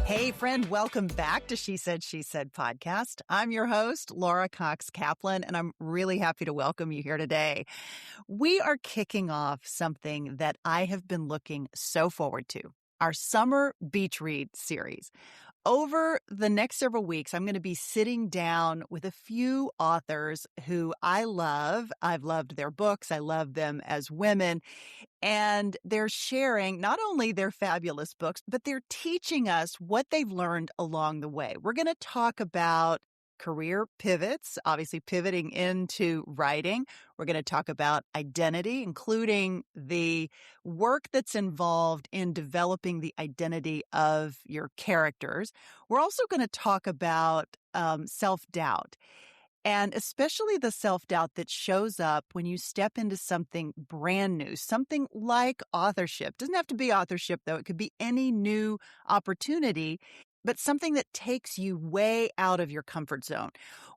Hey, friend, welcome back to She Said, podcast. I'm your host, Laura Cox Kaplan, and I'm really happy to welcome you here today. We are kicking off something that I have been looking so forward to, our summer beach read series. Over the next several weeks, I'm going to be sitting down with a few authors who I love. I've loved their books. I love them as women. And they're sharing not only their fabulous books, but they're teaching us what they've learned along the way. We're going to talk about career pivots, obviously pivoting into writing. We're going to talk about identity, including the work that's involved in developing the identity of your characters. We're also going to talk about self-doubt. And especially the self-doubt that shows up when you step into something brand new, something like authorship. Doesn't have to be authorship, though. It could be any new opportunity, but something that takes you way out of your comfort zone.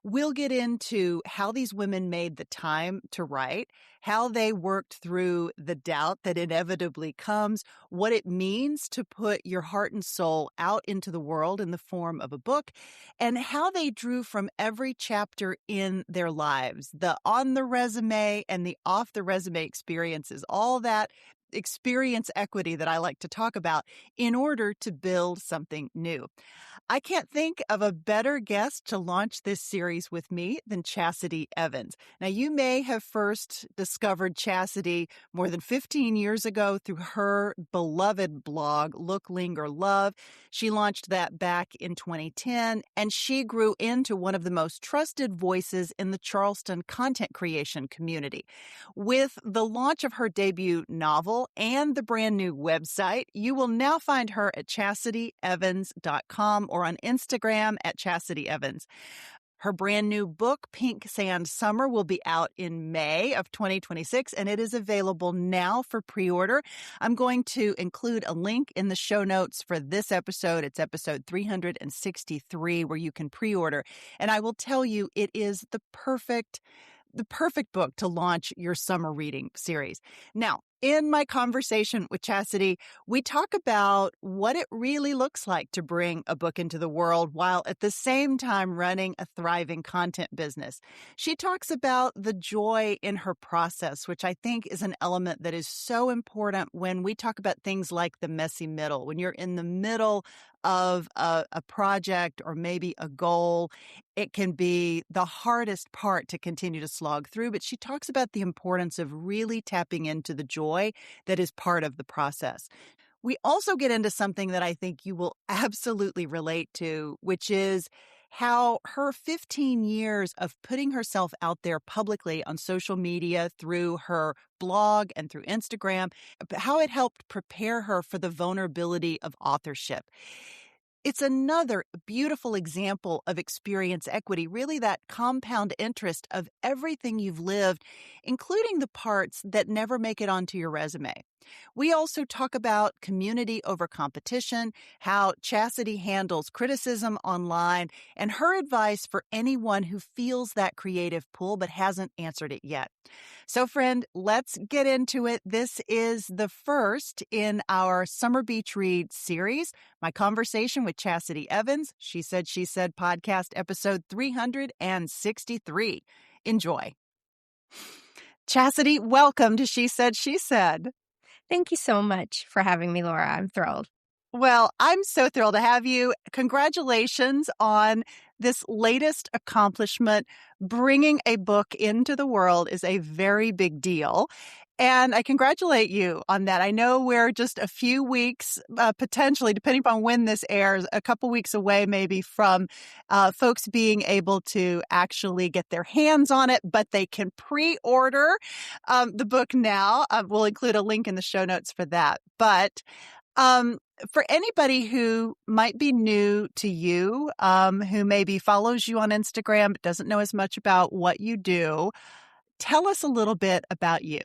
We'll get into how these women made the time to write, how they worked through the doubt that inevitably comes, what it means to put your heart and soul out into the world in the form of a book, and how they drew from every chapter in their lives, the on the resume and the off the resume experiences, all that experience equity that I like to talk about in order to build something new. I can't think of a better guest to launch this series with me than Chassity Evans. Now, you may have first discovered Chassity more than 15 years ago through her beloved blog, Look, Linger, Love. She launched that back in 2010, and she grew into one of the most trusted voices in the Charleston content creation community. With the launch of her debut novel and the brand new website, you will now find her at chassityevans.com or on Instagram at Chassity Evans. Her brand new book, Pink Sand Summer, will be out in May of 2026, and it is available now for pre-order. I'm going to include a link in the show notes for this episode. It's episode 363, where you can pre-order. And I will tell you, it is the perfect book to launch your summer reading series. Now, in my conversation with Chassity, we talk about what it really looks like to bring a book into the world while at the same time running a thriving content business. She talks about the joy in her process, which I think is an element that is so important when we talk about things like the messy middle. When you're in the middle of a project or maybe a goal, it can be the hardest part to continue to slog through. But she talks about the importance of really tapping into the joy that is part of the process. We also get into something that I think you will absolutely relate to, which is how her 15 years of putting herself out there publicly on social media through her blog and through Instagram, how it helped prepare her for the vulnerability of authorship. It's another beautiful example of experience equity, really that compound interest of everything you've lived, including the parts that never make it onto your resume. We also talk about community over competition, how Chassity handles criticism online, and her advice for anyone who feels that creative pull but hasn't answered it yet. So, friend, let's get into it. This is the first in our Summer Beach Read series, my conversation with Chassity Evans. She Said podcast, episode 363. Enjoy. Chassity, welcome to She Said. Thank you so much for having me, Laura. I'm thrilled. Well, I'm so thrilled to have you. Congratulations on this latest accomplishment. Bringing a book into the world is a very big deal. And I congratulate you on that. I know we're just a few weeks, potentially, depending upon when this airs, a couple weeks away maybe from folks being able to actually get their hands on it, but they can pre-order the book now. We'll include a link in the show notes for that. But for anybody who might be new to you, who maybe follows you on Instagram but doesn't know as much about what you do, tell us a little bit about you.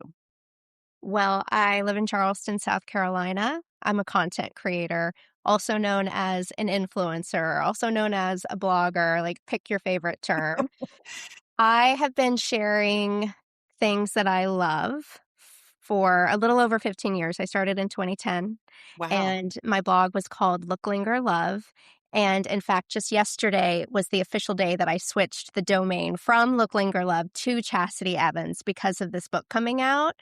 Well, I live in Charleston, South Carolina. I'm a content creator, also known as an influencer, also known as a blogger, like pick your favorite term. I have been sharing things that I love for a little over 15 years. I started in 2010, Wow. and my blog was called Look, Linger, Love. And in fact, just yesterday was the official day that I switched the domain from Look, Linger, Love to Chassity Evans because of this book coming out.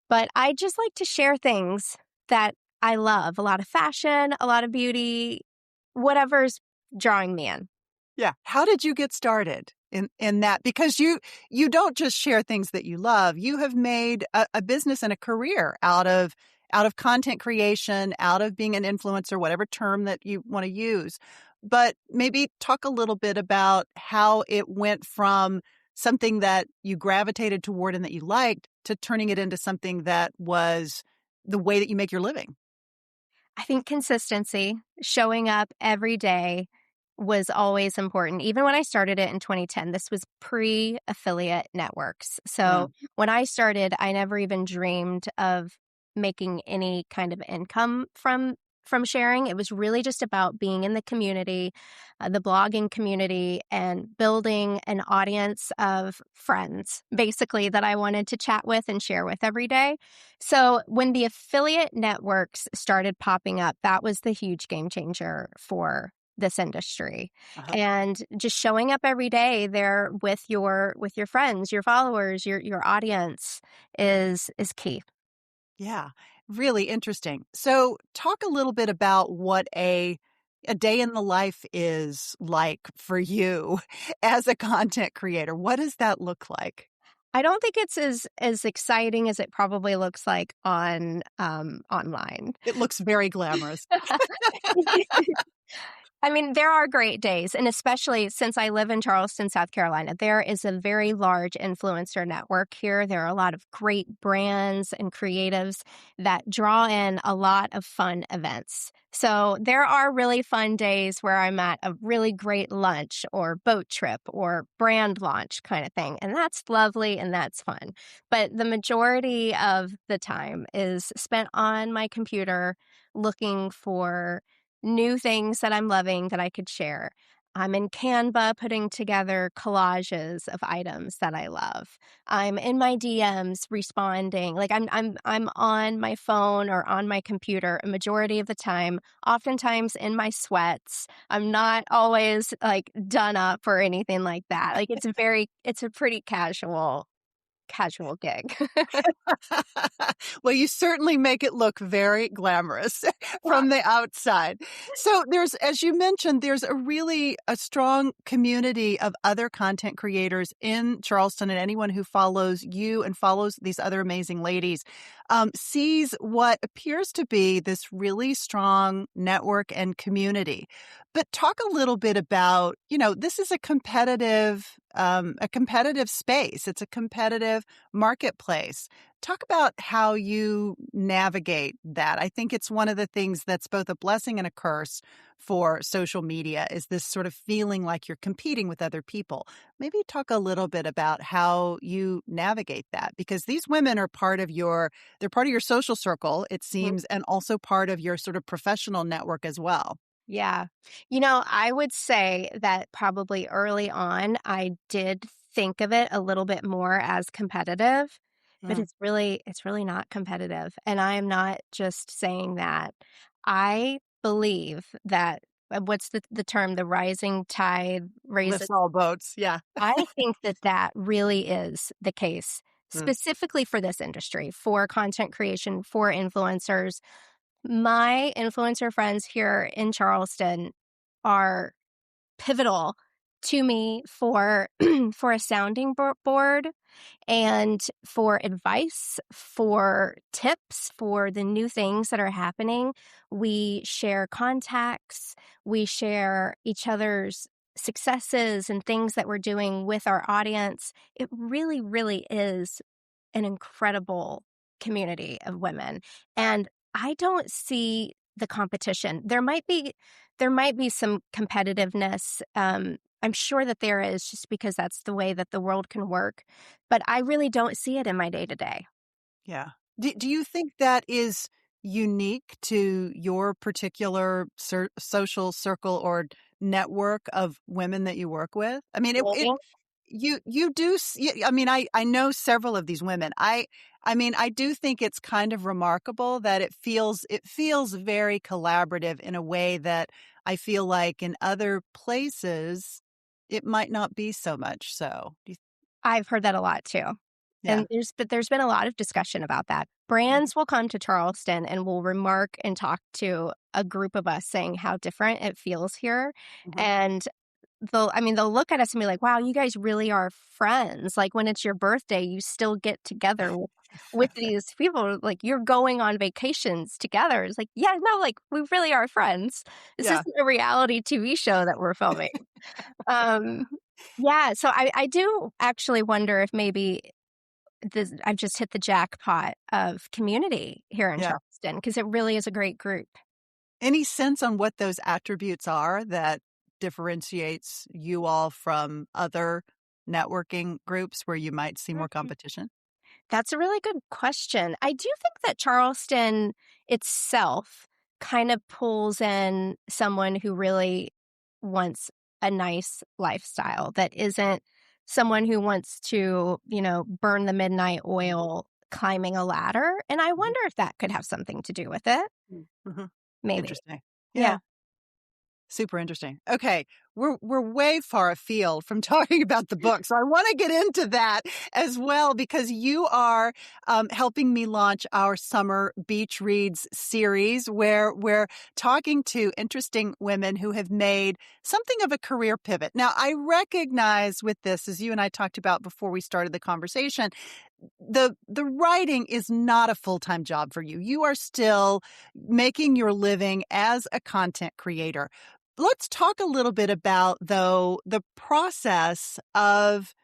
But I just like to share things that I love, a lot of fashion, a lot of beauty, whatever's drawing me in. Yeah. How did you get started in that? Because you don't just share things that you love. You have made a business and a career out of content creation, out of being an influencer, whatever term that you want to use. But maybe talk a little bit about how it went from something that you gravitated toward and that you liked to turning it into something that was the way that you make your living. I think consistency, showing up every day was always important. Even when I started it in 2010, this was pre-affiliate networks. So Mm. when I started, I never even dreamed of making any kind of income from sharing. It was really just about being in the community, the blogging community, and building an audience of friends, basically, that I wanted to chat with and share with every day. So when the affiliate networks started popping up, that was the huge game changer for this industry. Uh-huh. And just showing up every day there with your friends, your followers, your audience is key. Yeah, really interesting. So, talk a little bit about what a day in the life is like for you as a content creator. What does that look like? I don't think it's as exciting as it probably looks like on online. It looks very glamorous. I mean, there are great days, and especially since I live in Charleston, South Carolina, there is a very large influencer network here. There are a lot of great brands and creatives that draw in a lot of fun events. So there are really fun days where I'm at a really great lunch or boat trip or brand launch kind of thing. And that's lovely and that's fun. But the majority of the time is spent on my computer looking for new things that I'm loving that I could share. I'm in Canva putting together collages of items that I love. I'm in my DMs responding. Like I'm on my phone or on my computer a majority of the time, oftentimes in my sweats. I'm not always like done up or anything like that. Like it's a pretty casual gig. Well, you certainly make it look very glamorous from the outside. So there's, as you mentioned, there's a strong community of other content creators in Charleston, and anyone who follows you and follows these other amazing ladies sees what appears to be this really strong network and community. But talk a little bit about, this is a competitive space. It's a competitive marketplace. Talk about how you navigate that. I think it's one of the things that's both a blessing and a curse for social media is this sort of feeling like you're competing with other people. Maybe talk a little bit about how you navigate that, because these women are they're part of your social circle, it seems, and also part of your sort of professional network as well. Yeah. I would say that probably early on, I did think of it a little bit more as competitive, but Mm. it's really not competitive. And I am not just saying that. I believe that what's the term? The rising tide raises. Lifts all boats. Yeah. I think that that really is the case, Mm. specifically for this industry, for content creation, for influencers. My influencer friends here in Charleston are pivotal to me for for a sounding board and for advice, for tips, for the new things that are happening. We share contacts, we share each other's successes and things that we're doing with our audience. It really, really is an incredible community of women. And I don't see the competition. There might be some competitiveness. I'm sure that there is, just because that's the way that the world can work. But I really don't see it in my day to day. Yeah. Do you think that is unique to your particular social circle or network of women that you work with? I mean, Maybe. you do. I mean, I know several of these women. I mean, I do think it's kind of remarkable that it feels very collaborative in a way that I feel like in other places it might not be so much so. I've heard that a lot too. Yeah. And there's been a lot of discussion about that. Brands will come to Charleston and will remark and talk to a group of us saying how different it feels here. Mhm. And they'll look at us and be like, wow, you guys really are friends. Like when it's your birthday, you still get together with these people. Like you're going on vacations together. It's like, yeah, no, like we really are friends. This Yeah. isn't a reality TV show that we're filming. Um, yeah, so I do actually wonder if maybe I've just hit the jackpot of community here in Yeah. Charleston because it really is a great group. Any sense on what those attributes are that differentiates you all from other networking groups where you might see more Mhm. competition? That's a really good question. I do think that Charleston itself kind of pulls in someone who really wants a nice lifestyle that isn't someone who wants to, burn the midnight oil climbing a ladder. And I Mhm. wonder if that could have something to do with it. Mhm. Maybe. Interesting. Yeah. Yeah. Super interesting. Okay, we're way far afield from talking about the book, so I want to get into that as well because you are helping me launch our summer beach reads series, where we're talking to interesting women who have made something of a career pivot. Now, I recognize with this, as you and I talked about before we started the conversation, the writing is not a full-time job for you. You are still making your living as a content creator. Let's talk a little bit about, though, the process of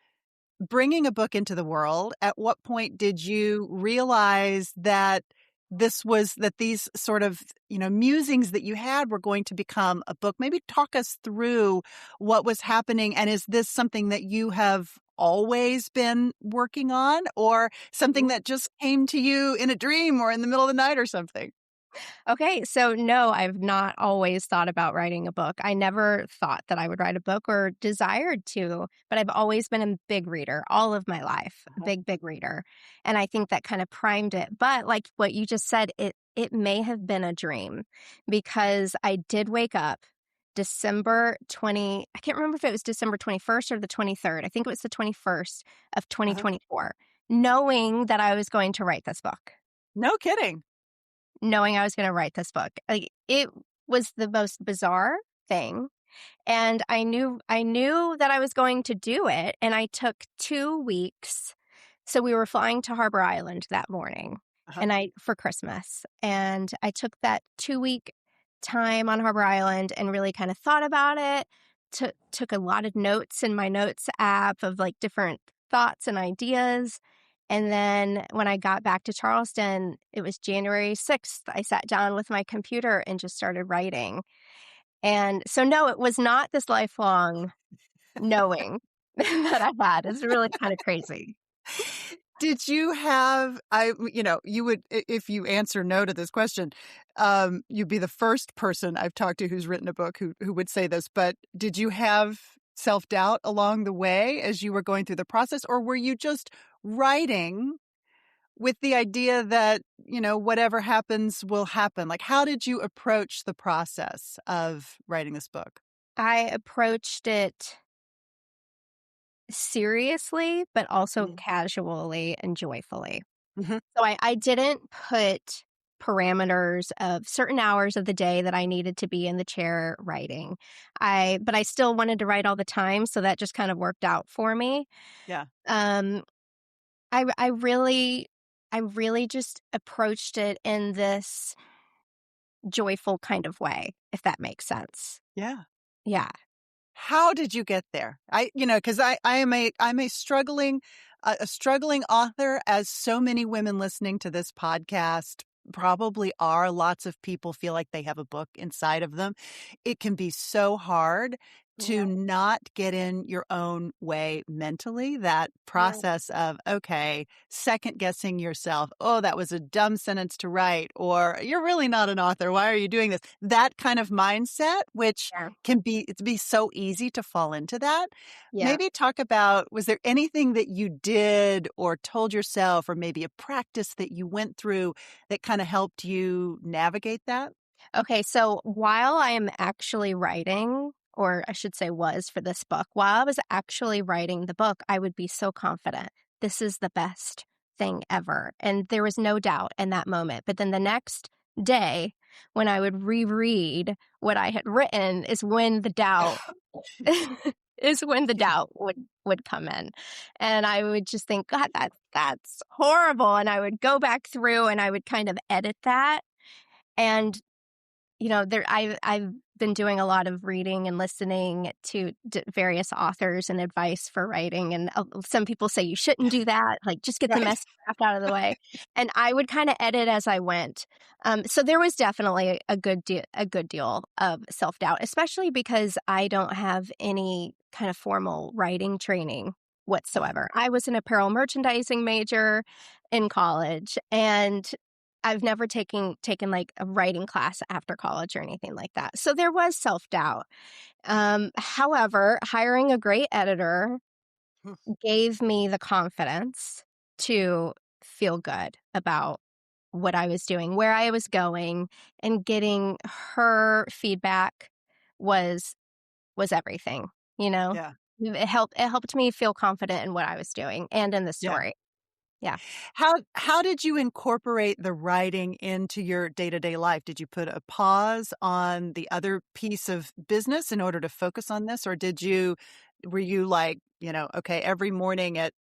bringing a book into the world. At what point did you realize that these sort of, musings that you had were going to become a book? Maybe talk us through what was happening. And is this something that you have always been working on or something that just came to you in a dream or in the middle of the night or something? Okay, so no, I've not always thought about writing a book. I never thought that I would write a book or desired to, but I've always been a big reader all of my life, Uh-huh. big reader. And I think that kind of primed it. But like what you just said, it may have been a dream because I did wake up I can't remember if it was December 21st or the 23rd. I think it was the 21st of Uh-huh. 2024, knowing that I was going to write this book. No kidding. Knowing I was going to write this book. Like it was the most bizarre thing. And I knew that I was going to do it. And I took 2 weeks. So we were flying to Harbor Island that morning Uh-huh. for Christmas. And I took that 2 week time on Harbor Island and really kind of thought about it. Took a lot of notes in my notes app of like different thoughts and ideas. And then when I got back to Charleston, it was January 6th. I sat down with my computer and just started writing. And so, no, it was not this lifelong knowing that I had. It's really kind of crazy. Did you have you would if you answer no to this question, you'd be the first person I've talked to who's written a book who would say this, but did you have self-doubt along the way as you were going through the process, or were you just writing with the idea that, whatever happens will happen? Like, how did you approach the process of writing this book? I approached it seriously, but also Mhm. casually and joyfully. Mhm. So I didn't put parameters of certain hours of the day that I needed to be in the chair writing. But I still wanted to write all the time, so that just kind of worked out for me. Yeah. Um, I really just approached it in this joyful kind of way, if that makes sense. Yeah. Yeah. How did you get there? Because I'm a struggling author, as so many women listening to this podcast probably are. Lots of people feel like they have a book inside of them. It can be so hard to Yeah. not get in your own way mentally, that Yeah. process of, okay, second guessing yourself. Oh, that was a dumb sentence to write, or you're really not an author. Why are you doing this? That kind of mindset, which Yeah. can be so easy to fall into that. Yeah. Maybe talk about, was there anything that you did or told yourself, or maybe a practice that you went through that kind of helped you navigate that? Okay, so while I am actually writing, or I should say was for this book, while I was actually writing the book, I would be so confident. This is the best thing ever. And there was no doubt in that moment. But then the next day, when I would reread what I had written, is when the doubt is when the doubt would come in. And I would just think, God, that's horrible. And I would go back through and I would kind of edit that. And I've been doing a lot of reading and listening to various authors and advice for writing, and some people say you shouldn't do that. Like, just get the Right. messy draft out of the way. And I would kind of edit as I went. So there was definitely a good deal of self doubt, especially because I don't have any kind of formal writing training Yeah. whatsoever. I was an apparel merchandising major in college, and I've never taken like a writing class after college or anything like that. So there was self-doubt. However, hiring a great editor Hmm. gave me the confidence to feel good about what I was doing, where I was going, and getting her feedback was everything, you know? Yeah. It helped me feel confident in what I was doing and in the Yeah. story. Yeah. How did you incorporate the writing into your day-to-day life? Did you put a pause on the other piece of business in order to focus on this? Or were you like, okay, every morning at,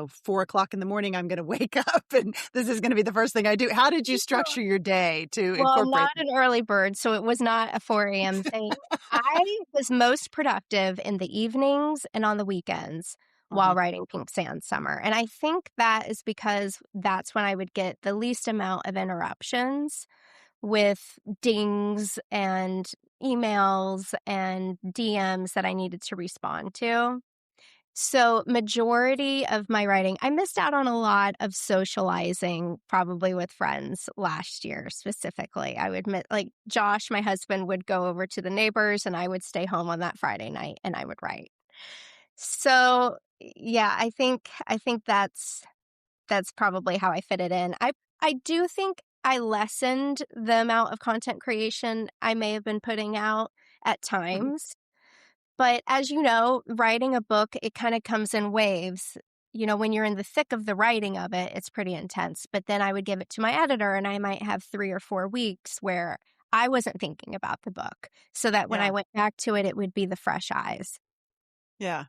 4 o'clock in the morning, I'm going to wake up and this is going to be the first thing I do. How did you structure your day to Well, I'm incorporate not an early bird, so it was not a 4 a.m. thing. I was most productive in the evenings and on the weekends while that? writing Pink Sand Summer. And I think that is because that's when I would get the least amount of interruptions with dings and emails and DMs that I needed to respond to. So, majority of my writing, I missed out on a lot of socializing, probably with friends last year specifically. I would admit, like Josh, my husband, would go over to the neighbors, and I would stay home on that Friday night and I would write. So, yeah, I think that's probably how I fit it in. I do think I lessened the amount of content creation I may have been putting out at Mhm. times. But as you know, writing a book, it kind of comes in waves. When you're in the thick of the writing of it, it's pretty intense. But then I would give it to my editor, and I might have 3 or 4 weeks where I wasn't thinking about the book, so that when I Yeah. went back to it, it would be the fresh eyes. Yeah.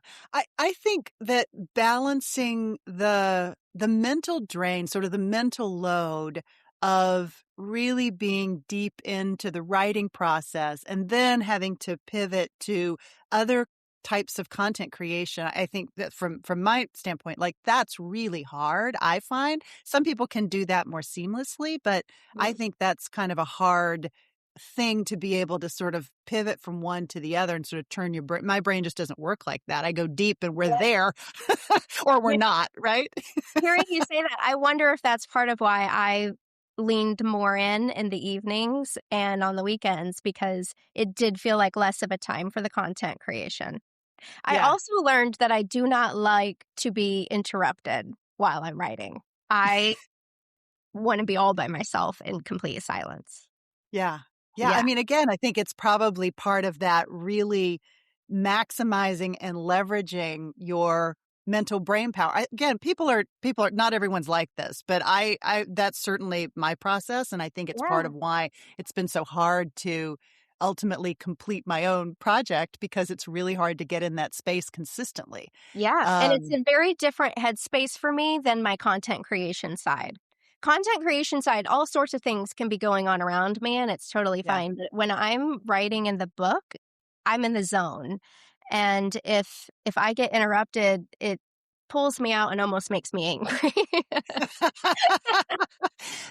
I think that balancing the mental drain, sort of the mental load of really being deep into the writing process and then having to pivot to other types of content creation. I think that from my standpoint, like that's really hard. I find some people can do that more seamlessly, but I Mm. think that's kind of a hard thing to be able to sort of pivot from one to the other and sort of turn your brain. My brain just doesn't work like that. I go deep and we're there or we're Yeah, not, right? hearing you say that, I wonder if that's part of why I leaned more in the evenings and on the weekends, because it did feel like less of a time for the content creation. I Yeah. also learned that I do not like to be interrupted while I'm writing. I want to be all by myself in complete silence. Yeah. Yeah. I Yeah. mean, again, I think it's probably part of that really maximizing and leveraging your mental brain power. Again, people are not everyone's like this, but I that's certainly my process. And I think it's part Yeah. of why it's been so hard to ultimately complete my own project because it's really hard to get in that space consistently. Yeah. And it's Um, a very different headspace for me than my content creation side. Content creation side, all sorts of things can be going on around me, and it's totally yeah. fine. But when I'm writing in the book, I'm in the zone. And if I get interrupted, it pulls me out and almost makes me angry.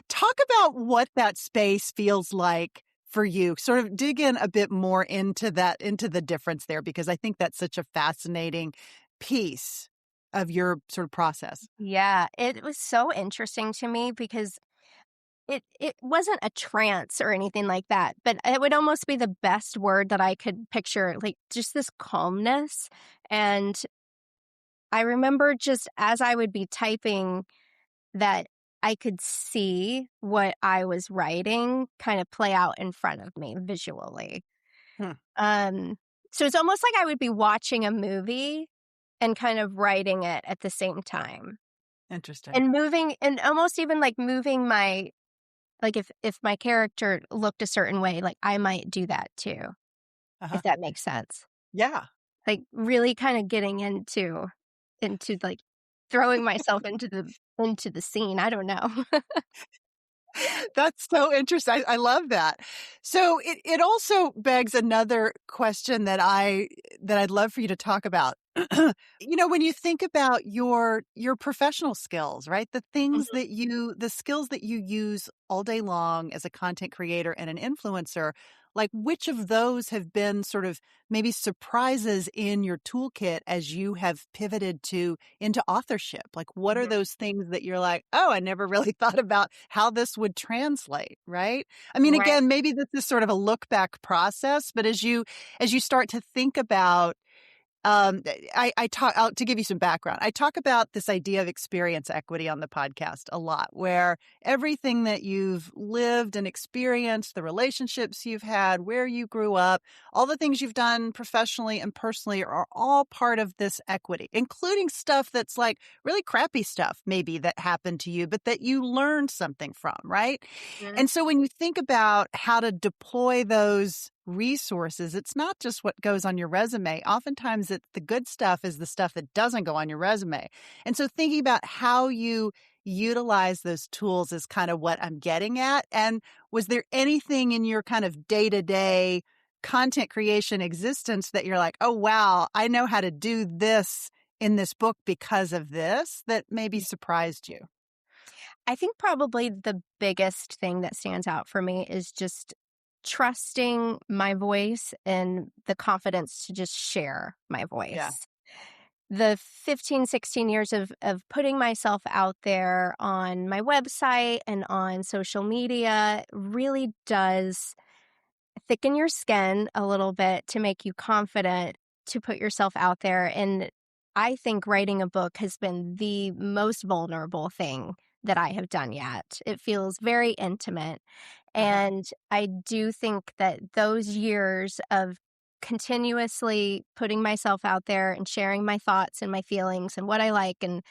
Talk about what that space feels like for you? Sort of dig in a bit more into the difference there, because I think that's such a fascinating piece of your sort of process. Yeah, it was so interesting to me because it wasn't a trance or anything like that, but it would almost be the best word that I could picture, like, just this calmness, and I remember just as I would be typing that I could see what I was writing kind of play out in front of me visually. Hmm. Um, so it's almost like I would be watching a movie and kind of writing it at the same time. Interesting. And moving and almost even, like, moving my like, if my character looked a certain way, like, I might do that too, Uh-huh. if that makes sense. Yeah. Like, really kinda getting like, throwing myself into the scene, I don't know. That's so interesting. I love that. So it also begs another question that I'd love for you to talk about. When you think about your professional skills, right? Mhm. The skills that you use all day long as a content creator and an influencer, like which of those have been sort of maybe surprises in your toolkit as you have pivoted into authorship? Like what are Mhm. those things that you're like, "Oh, I never really thought about how this would translate," right? I mean, Right. again, maybe this is sort of a look back process, but as you start to think about I talk to give you some background. I talk about this idea of experience equity on the podcast a lot, where everything that you've lived and experienced, the relationships you've had, where you grew up, all the things you've done professionally and personally are all part of this equity, including stuff that's like really crappy stuff, maybe that happened to you, but that you learned something from, right? Mhm. And so when you think about how to deploy those resources, it's not just what goes on your resume. Oftentimes, the good stuff is the stuff that doesn't go on your resume. And so thinking about how you utilize those tools is kind of what I'm getting at. And was there anything in your kind of day-to-day content creation existence that you're like, oh, wow, I know how to do this in this book because of this, that maybe surprised you? I think probably the biggest thing that stands out for me is just trusting my voice and the confidence to just share my Yeah. voice. The 15, 16 years of putting myself out there on my website and on social media really does thicken your skin a little bit to make you confident to put yourself out there. And I think writing a book has been the most vulnerable thing that I have done yet. It feels very intimate. Uh-huh. And I do think that those years of continuously putting myself out there and sharing my thoughts and my feelings and what I like and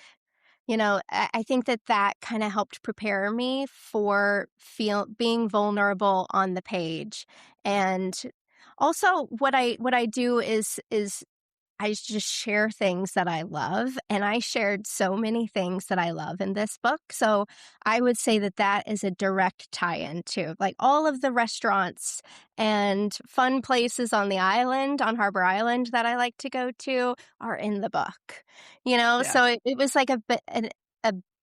I think that that kinda helped prepare me for being vulnerable on the page, and also what I do is I just share things that I love, and I shared so many things that I love in this book, so I would say that that is a direct tie-in to, like, all of the restaurants and fun places on the island, on Harbor Island that I like to go to are in the book, Yeah. So it was like a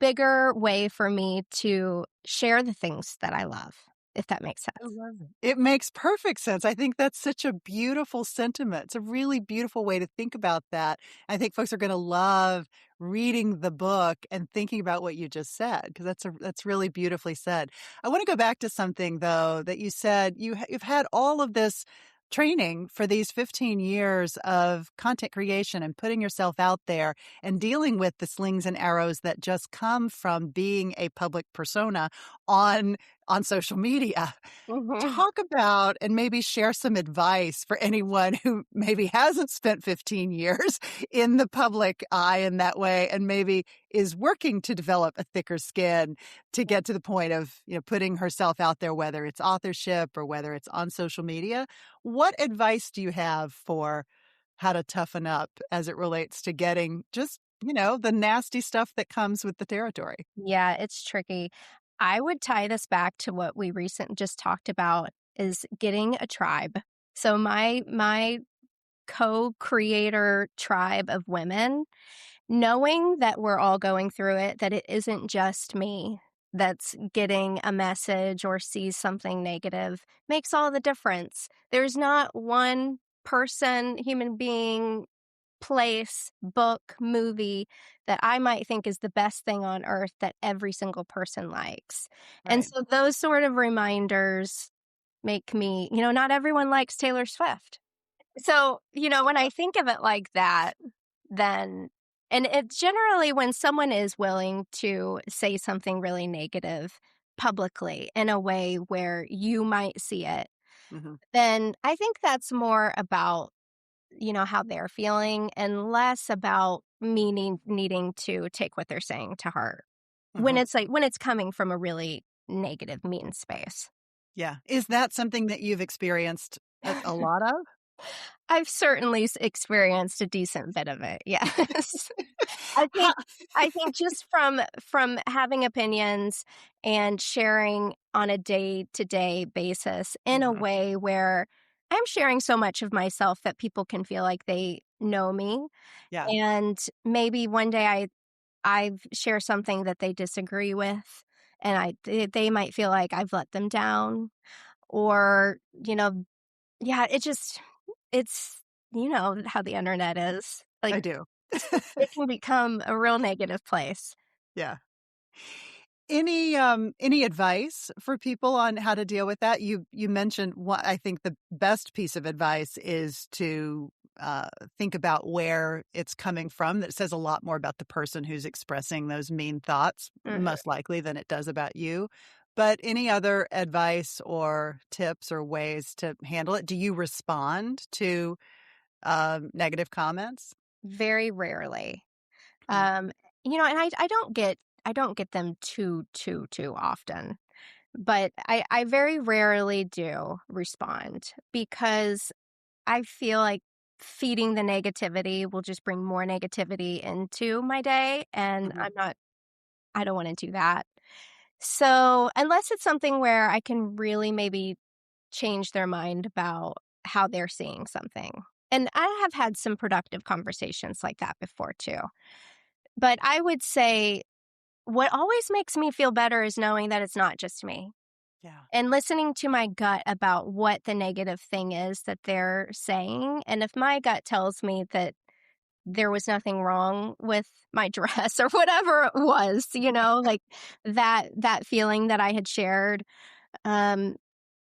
bigger way for me to share the things that I love, if that makes I sense. love it. It makes perfect sense. I think that's such a beautiful sentiment. It's a really beautiful way to think about that. I think folks are going to love reading the book and thinking about what you just said, because that's really beautifully said. I want to go back to something though that you said you've had all of this training for these 15 years of content creation and putting yourself out there and dealing with the slings and arrows that just come from being a public persona on social media. Mhm. Talk about and maybe share some advice for anyone who maybe hasn't spent 15 years in the public eye in that way and maybe is working to develop a thicker skin to get to the point of, putting herself out there, whether it's authorship or whether it's on social media. What advice do you have for how to toughen up as it relates to getting just, the nasty stuff that comes with the territory? Yeah, it's tricky. I would tie this back to what we recent just talked about is getting a tribe. So my co-creator tribe of women, knowing that we're all going through it, that it isn't just me. that's getting a message or sees something negative makes all the difference. There's not one person, human being, place, book, movie that I might think is the best thing on earth that every single person likes. And Right. so those sort of reminders make me, not everyone likes Taylor Swift. So, when I think of it like that, then, and it's generally when someone is willing to say something really negative publicly in a way where you might see it, Hmm. then I think that's more about, how they're feeling and less about needing to take what they're saying to heart when Hmm. when it's coming from a really negative, mean space. Yeah. Is that something that you've experienced a lot of? I've certainly experienced a decent bit of it. Yes. I How, think I think just from having opinions and sharing on a day-to-day basis in a Mhm. way where I'm sharing so much of myself that people can feel like they know me, Yeah. and maybe one day I share something that they disagree with, and they might feel like I've let them down, or, yeah, it's how the internet is. Like, I do. it can become a real negative place. Yeah. Any advice for people on how to deal with that? You mentioned what I think the best piece of advice is to think about where it's coming from. That says a lot more about the person who's expressing those mean thoughts, Mhm. most likely, than it does about you. But any other advice or tips or ways to handle it? Do you respond to negative comments? Very rarely. Mm. Um, and I don't get them too often, but I very rarely do respond because I feel like feeding the negativity will just bring more negativity into my day, and Mhm. I don't wanna do that. So, unless it's something where I can really maybe change their mind about how they're seeing something. And I have had some productive conversations like that before too. But I would say what always makes me feel better is knowing that it's not just me Yeah. and listening to my gut about what the negative thing is that they're saying. And if my gut tells me that there was nothing wrong with my dress or whatever it was, like that feeling that I had shared, um,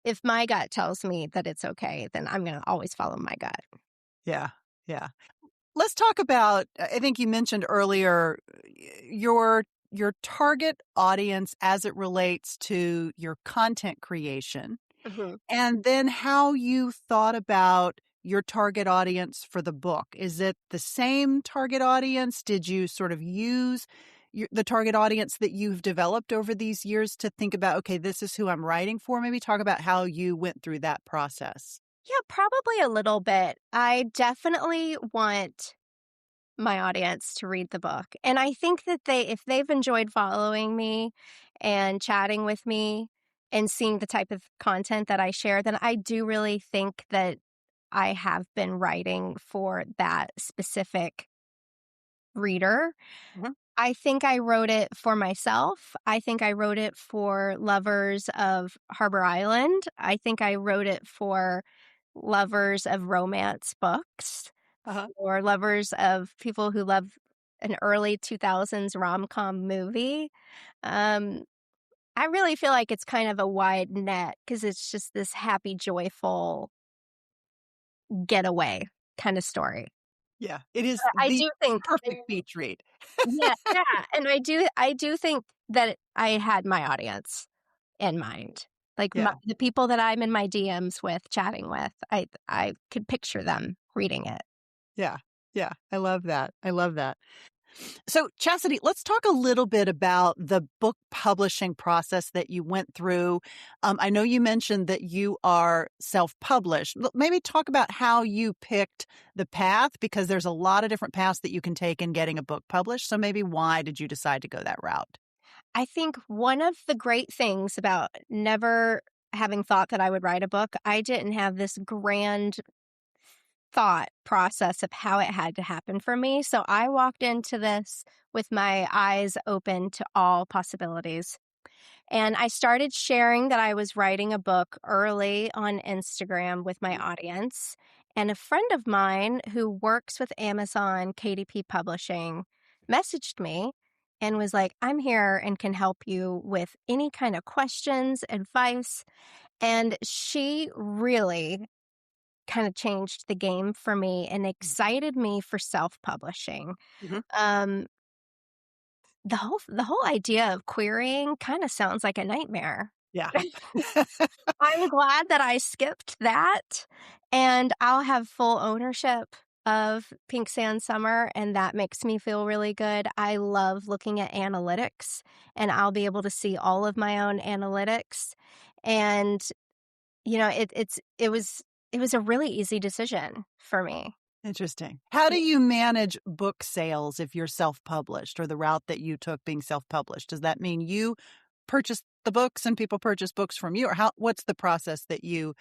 if my gut tells me that it's okay, then I'm going to always follow my gut. Yeah. Yeah. Let's talk about, I think you mentioned earlier, your target audience as it relates to your content creation, Mhm. and then how you thought about your target audience for the book. Is it the same target audience? Did you sort of use the target audience that you've developed over these years to think about, okay, this is who I'm writing for? Maybe talk about how you went through that process. Yeah, probably a little bit. I definitely want my audience to read the book. And I think that if they've enjoyed following me and chatting with me and seeing the type of content that I share, then I do really think that I have been writing for that specific reader. Mhm. I think I wrote it for myself. I think I wrote it for lovers of Harbor Island. I think I wrote it for lovers of romance books, Uh-huh. for lovers of people who love an early 2000s rom-com movie. Um, I really feel like it's kind of a wide net because it's just this happy, joyful getaway kind of story. Yeah, it is I the do think perfect beach read. yeah, and I do think that I had my audience in mind. Like, Yeah. the people that I'm in my DMs with, chatting with, I could picture them reading it. Yeah. Yeah. I love that. I love that. So, Chassity, let's talk a little bit about the book publishing process that you went through. I know you mentioned that you are self-published. Maybe talk about how you picked the path, because there's a lot of different paths that you can take in getting a book published. So maybe why did you decide to go that route? I think one of the great things about never having thought that I would write a book, I didn't have this grand thought process of how it had to happen for me. So I walked into this with my eyes open to all possibilities. And I started sharing that I was writing a book early on Instagram with my audience. And a friend of mine who works with Amazon KDP Publishing messaged me and was like, I'm here and can help you with any kind of questions, advice. And she really kind of changed the game for me and excited me for self-publishing. Mhm. Um, the whole idea of querying kind of sounds like a nightmare. Yeah. I'm glad that I skipped that, and I'll have full ownership of Pink Sand Summer, and that makes me feel really good. I love looking at analytics, and I'll be able to see all of my own analytics, and, it was a really easy decision for me. Interesting. How do you manage book sales if you're self-published, or the route that you took being self-published? Does that mean you purchase the books and people purchase books from you, or what's the process that you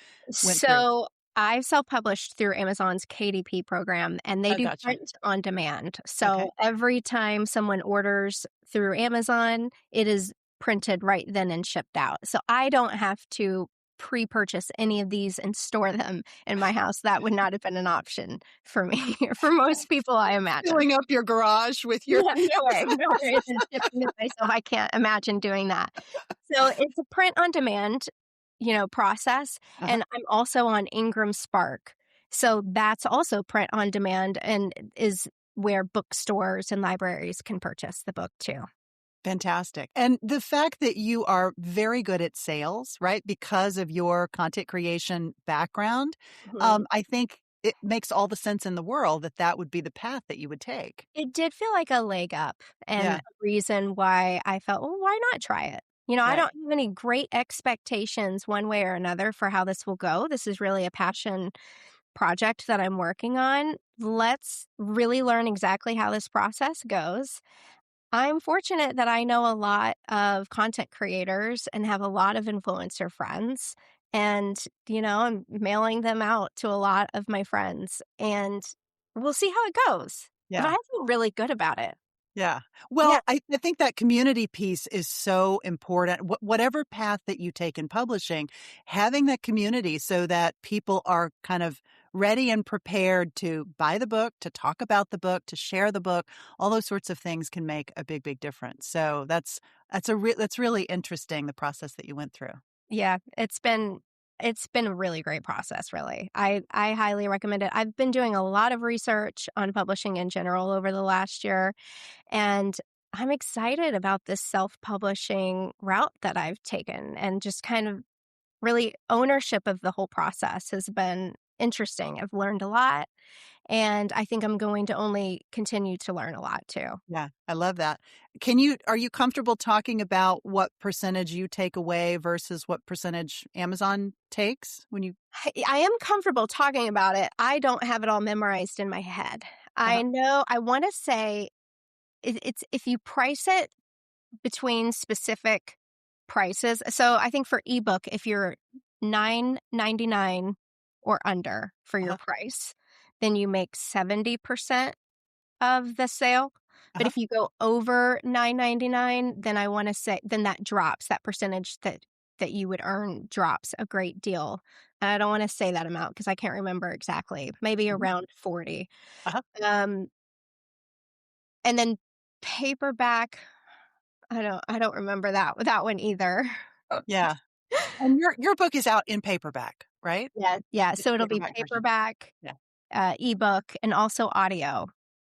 went through? So I've self-published through Amazon's KDP program, and they Oh, do gotcha. print on demand. Okay. So every time someone orders through Amazon, it is printed right then and shipped out. So I don't have to pre-purchase any of these and store them in my house. That would not have been an option for me, for most people, I imagine. Filling up your garage with your Yeah, no way, no way. And shipping it myself, I can't imagine doing that. So it's a print on demand, process. Uh-huh. And I'm also on Ingram Spark. So that's also print on demand and is where bookstores and libraries can purchase the book too. Fantastic. And the fact that you are very good at sales, right, because of your content creation background, Mhm. I think it makes all the sense in the world that that would be the path that you would take. It did feel like a leg up and Yeah, a reason why I felt, well, why not try it? I right. don't have any great expectations one way or another for how this will go. This is really a passion project that I'm working on. Let's really learn exactly how this process goes. I'm fortunate that I know a lot of content creators and have a lot of influencer friends. And, I'm mailing them out to a lot of my friends, and we'll see how it goes. But I Yeah. feel really good about it. Yeah. Yeah. Well, I think that community piece is so important. Whatever path that you take in publishing, having that community so that people are kind of ready and prepared to buy the book, to talk about the book, to share the book, all those sorts of things can make a big, big difference. So that's really interesting, the process that you went through. Yeah. It's been a really great process, really. I highly recommend it. I've been doing a lot of research on publishing in general over the last year. And I'm excited about this self-publishing route that I've taken, and just kind of really ownership of the whole process has been interesting. I've learned a lot, and I think I'm going to only continue to learn a lot too. Yeah, I love that. Are you comfortable talking about what percentage you take away versus what percentage Amazon takes when you? I am comfortable talking about it. I don't have it all memorized in my head. I Uh-huh. know I want to say it's if you price it between specific prices. So I think for ebook, if you're $9.99 or under for your Uh-huh. price, then you make 70% of the sale. But Uh-huh. if you go over $9.99, then I want to say then that drops, that percentage that you would earn drops a great deal. And I don't want to say that amount because I can't remember exactly. Maybe Mhm. around 40. Uh-huh. Um, and then paperback, I don't remember that one either. Yeah. And your book is out in paperback, right? Yeah, yeah, It's so it'll be paperback version. paperback, Yeah. ebook, and also audio.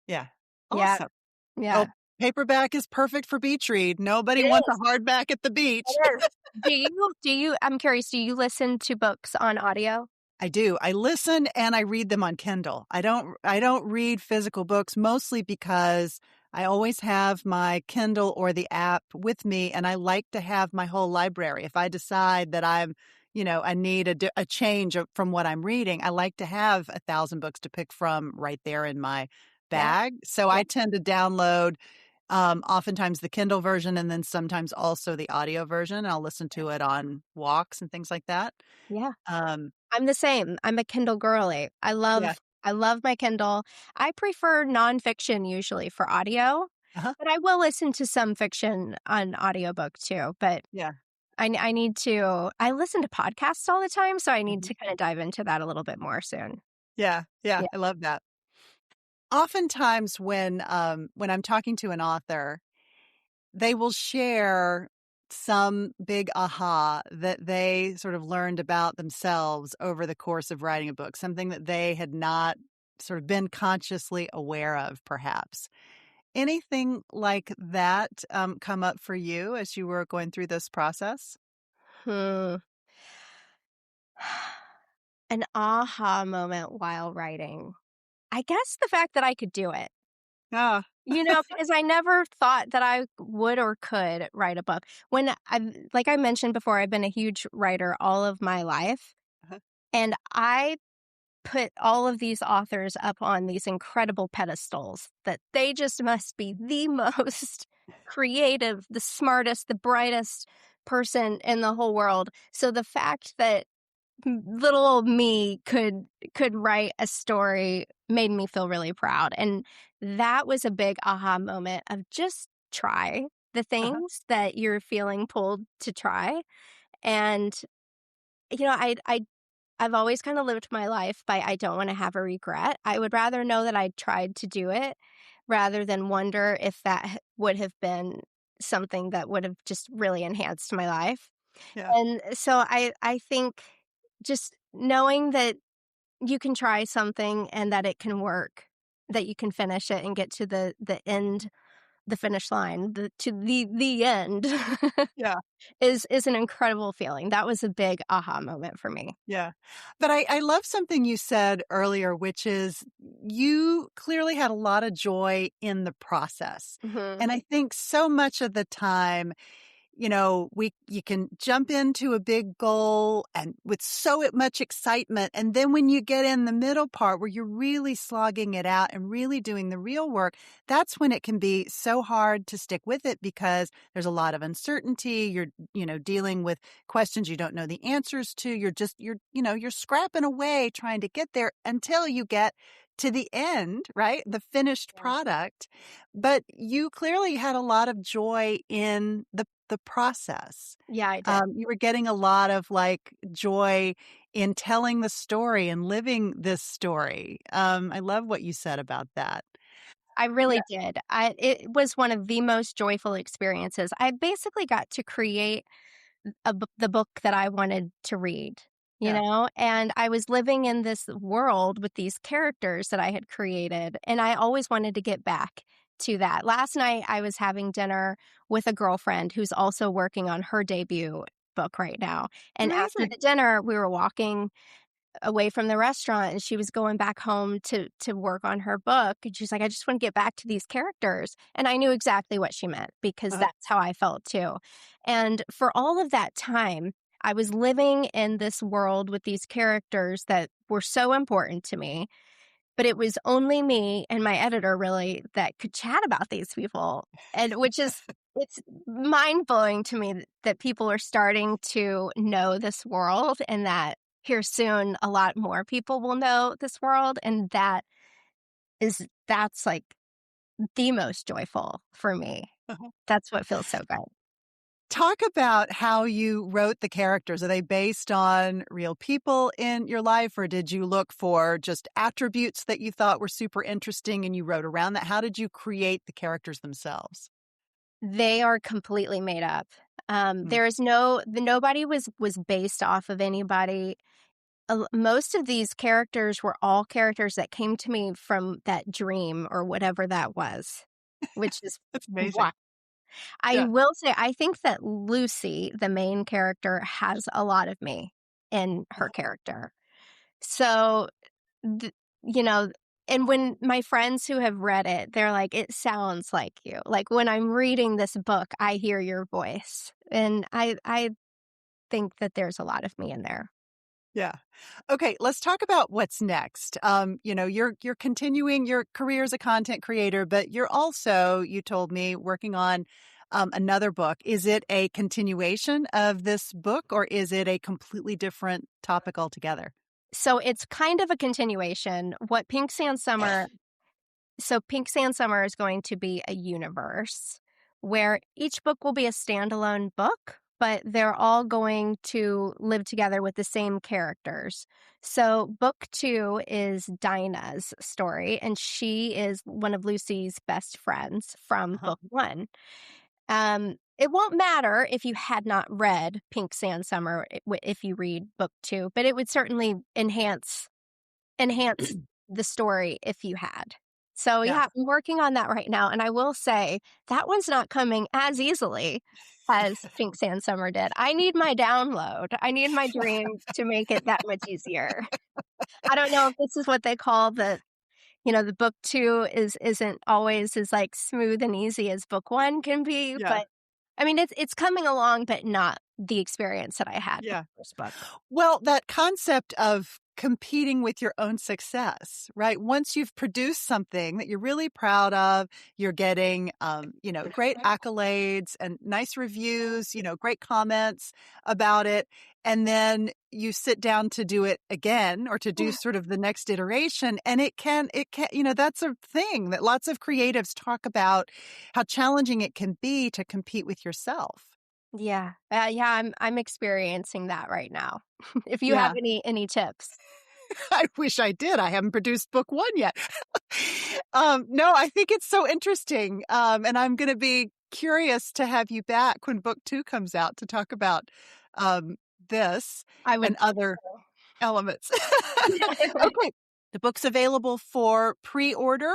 Yeah. Yeah, Awesome. Oh, yeah. paperback is perfect for beach read. Nobody It wants a is, hardback at the beach. it is. I'm curious, do you listen to books on audio? I do. I listen and I read them on Kindle. I don't read physical books, mostly because I always have my Kindle or the app with me, and I like to have my whole library. If I decide that I need a change from what I'm reading, I like to have 1,000 books to pick from right there in my Yeah, bag. So yeah, I tend to download oftentimes the Kindle version, and then sometimes also the audio version. I'll listen to it on walks and things like that. yeah. Um, I'm the same. I'm a Kindle girly. I yeah. love I love my Kindle. I prefer nonfiction usually for audio. Uh-huh. But I will listen to some fiction on audiobook too. But Yeah. I need to, I listen to podcasts all the time. So I need Mhm. to kind of dive into that a little bit more soon. Yeah. Yeah. Yeah. I love that. Oftentimes when I'm talking to an author, they will share some big aha that they sort of learned about themselves over the course of writing a book, something that they had not sort of been consciously aware of, perhaps. Anything like that come up for you as you were going through this process? Hmm. An aha moment while writing. I guess the fact that I could do it. Ah, Because I never thought that I would or could write a book. Like I mentioned before, I've been a huge writer all of my life. uh-huh, And I put all of these authors up on these incredible pedestals that they just must be the most creative, the smartest, the brightest person in the whole world. So the fact that little old me could write a story made me feel really proud. And that was a big aha moment of just try the uh-huh, things that you're feeling pulled to try. And I've always kind of lived my life by I don't want to have a regret. I would rather know that I tried to do it rather than wonder if would have been something that would have just really enhanced my life. yeah, And so I think just knowing that you can try something and that it can work, that you can finish it and get to the end, the finish line, the end yeah. is an incredible feeling. That was a big aha moment for me. Yeah. But I love something you said earlier, which is you clearly had a lot of joy in the process. Mhm. And I think so much of the time, you can jump into a big goal and with so much excitement. And then when you get in the middle part where you're really slogging it out and really doing the real work, that's when it can be so hard to stick with it because there's a lot of uncertainty. You're dealing with questions you don't know the answers to. You're scrapping away trying to get there until you get to the end, right? The finished Yeah. product. But you clearly had a lot of joy in the process. Yeah, I did. You were getting a lot of like joy in telling the story and living this story. I love what you said about that. I Yeah, really did. It was one of the most joyful experiences. I basically got to create the book that I wanted to read, yeah. and I was living in this world with these characters that I had created, and I always wanted to get back to that. Last night, I was having dinner with a girlfriend who's also working on her debut book right now. And after Amazing. the dinner, we were walking away from the restaurant and she was going back home to work on her book and she's like, I just want to get back to these characters, and I knew exactly what she meant because Uh-huh. that's how I felt too. And for all of that time I was living in this world with these characters that were so important to me, but it was only me and my editor really that could chat about these people. And which is, it's mind blowing to me that people are starting to know this world and that here soon a lot more people will know this world. And that's like the most joyful for me. Uh-huh. That's what feels so good. Talk about how you wrote the characters. Are they based on real people in your life, or did you look for just attributes that you thought were super interesting and you wrote around that? How did you create the characters themselves? They are completely made up. Mm. There is nobody was based off of anybody. Most of these characters were all characters that came to me from that dream or whatever that was, which is That's amazing. why I Yeah. will say I think that Lucy, the main character, has a lot of me in her Uh-huh. character. So, th you know, and when my friends who have read it, they're like, "It sounds like you." Like, when I'm reading this book, I hear your voice, and I think that there's a lot of me in there. Yeah. Okay, let's talk about what's next. You're continuing your career as a content creator, but you're also, you told me, working on another book. Is it a continuation of this book, or is it a completely different topic altogether? So it's kind of a continuation. What Pink Sand Summer So Pink Sand Summer is going to be a universe where each book will be a standalone book, but they're all going to live together with the same characters. So book 2 is Dinah's story, and she is one of Lucy's best friends from Uh-huh. book 1. It won't matter if you had not read Pink Sand Summer if you read book 2, but it would certainly enhance the story if you had. So Yeah. yeah, I'm working on that right now, and I will say that one's not coming as easily as Pink Sand Summer did. I need my download. I need my dream to make it that much easier. I don't know if this is what they call the book 2 isn't always as, like, smooth and easy as book 1 can be, Yeah. but, I mean, it's coming along, but not the experience that I had with Yeah. the first book. Well, that concept of competing with your own success, right? Once you've produced something that you're really proud of, you're getting, great accolades and nice reviews, great comments about it. And then you sit down to do it again or to do sort of the next iteration. And it can, that's a thing that lots of creatives talk about, how challenging it can be to compete with yourself. Yeah. I'm experiencing that right now. If you have Yeah. any tips. I wish I did. I haven't produced book 1 yet. No, I think it's so interesting. And I'm going to be curious to have you back when book 2 comes out to talk about this I would and other elements. Okay. The book's available for pre-order.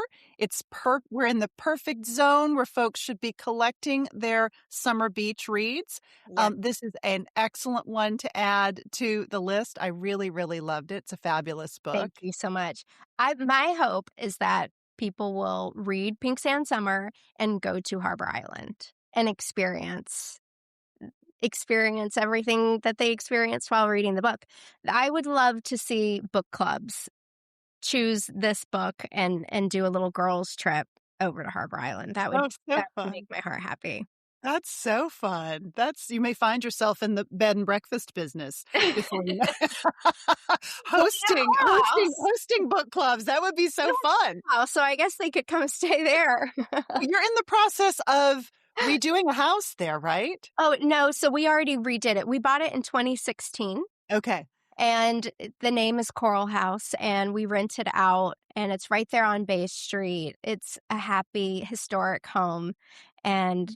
We're in the perfect zone where folks should be collecting their summer beach reads. Yeah. This is an excellent one to add to the list. I really, really loved it. It's a fabulous book. Thank you so much. My hope is that people will read Pink Sand Summer and go to Harbor Island and experience everything that they experienced while reading the book. I would love to see book clubs choose this book and do a little girls trip over to Harbor Island. That would Oh, so make fun. my heart happy. That's so fun. You may find yourself in the bed and breakfast business before you know. hosting book clubs. That would be so fun. Oh, so I guess they could come stay there. You're in the process of redoing a house there, right? Oh, no, so we already redid it. We bought it in 2016. Okay. And the name is Coral House, and we rent it out, and it's right there on Bay Street. It's a happy, historic home, and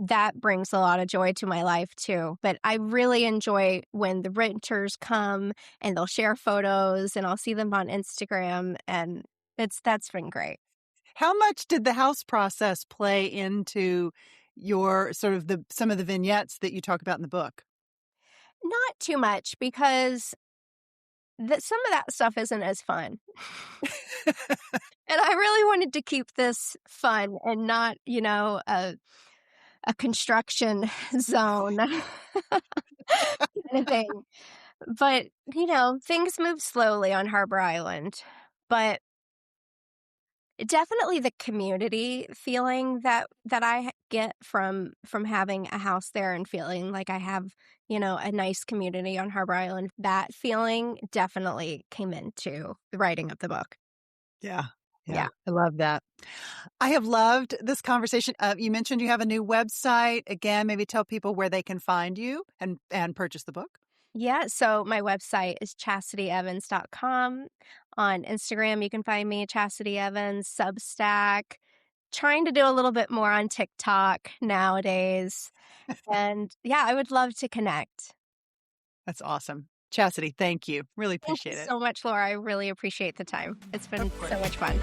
that brings a lot of joy to my life, too. But I really enjoy when the renters come, and they'll share photos, and I'll see them on Instagram, and that's been great. How much did the house process play into your sort of some of the vignettes that you talk about in the book? Not too much, because some of that stuff isn't as fun. And I really wanted to keep this fun and not, a construction zone kind of thing. But, things move slowly on Harbor Island. But definitely the community feeling that I get from having a house there and feeling like I have, a nice community on Harbor Island, that feeling definitely came into the writing of the book. Yeah. Yeah. I love that. I have loved this conversation. You mentioned you have a new website. Again, maybe tell people where they can find you and purchase the book. Yeah, so my website is chassityevans.com. On Instagram, you can find me, Chassity Evans, Substack. Trying to do a little bit more on TikTok nowadays. And yeah, I would love to connect. That's awesome. Chassity, thank you. Really Thank appreciate you it. so much, Laura. I really appreciate the time. It's been so much fun.